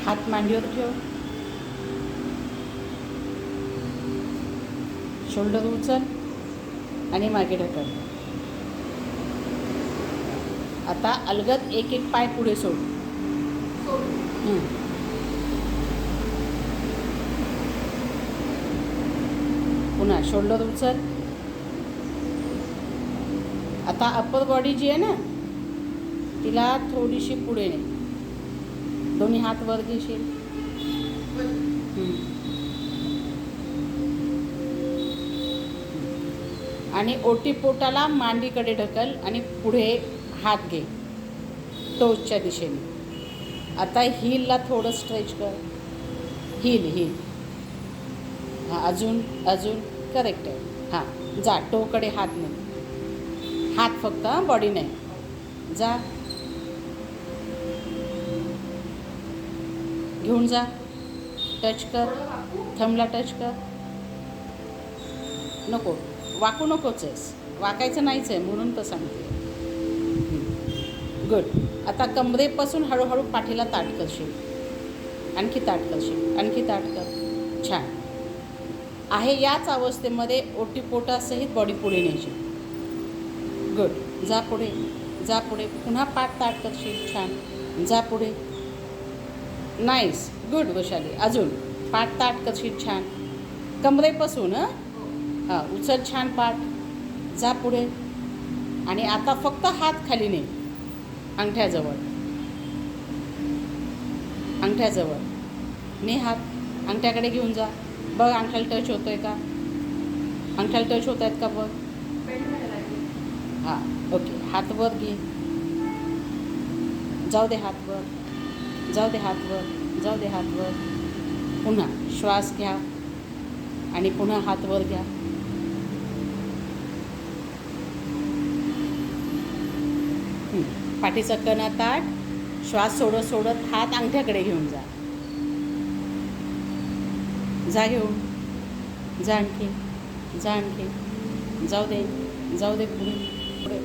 हात मांडीवर ठेव. शोल्डर उचल आणि मागे ढकल. आता अलगद एक एक पाय पुढे सोड. पुन्हा शोल्डर उचल. आता अप्पर बॉडी जी आहे ना तिला थोडीशी पुढे ने. दोन्ही हात वर घेशील. आणि ओटीपोटाला मांडीकडे ढकल आणि पुढे हात घे टोचच्या दिशेने. आता हीलला थोडं स्ट्रेच कर. हील. हां अजून करेक्ट आहे. हां जा टोकडे हात नाही. हात फक्त बॉडी नाही. जा घेऊन जा. टच कर. थंबला टच कर. नको वाकू नकोच आहेस. वाकायचं नाहीच आहे म्हणून तर सांगते. गुड. आता कमरेपासून हळूहळू पाठीला ताठ करशील. आणखी ताठ करशील. आणखी ताठ कर. छान आहे. याच अवस्थेमध्ये ओटीपोटासहित बॉडी पुढे न्यायची. गुड. जा पुढे. पुन्हा पाठ ताठ करशील. छान. जा पुढे. नाईस. गुड वैशाली. अजून पाठ ताठ करशील. छान. कमरेपासून हां उचल छान पाठ. जा पुढे. आणि आता फक्त हात खाली ने. अंगठ्याजवळ ने हात. अंगठ्याकडे घेऊन जा. बघ अंगठ्याला टच होतो आहे का. अंगठ्याला टच होत आहेत का बघ. हां ओके. हात वर घे. जाऊ दे हात वर. पुन्हा श्वास घ्या आणि पुन्हा हात वर घ्या. पाठीचा कणा ताठ. श्वास सोडत हात अंगठ्याकडे घेऊन जा. जा घेऊन. जा आणखी. जाऊ दे पुढे.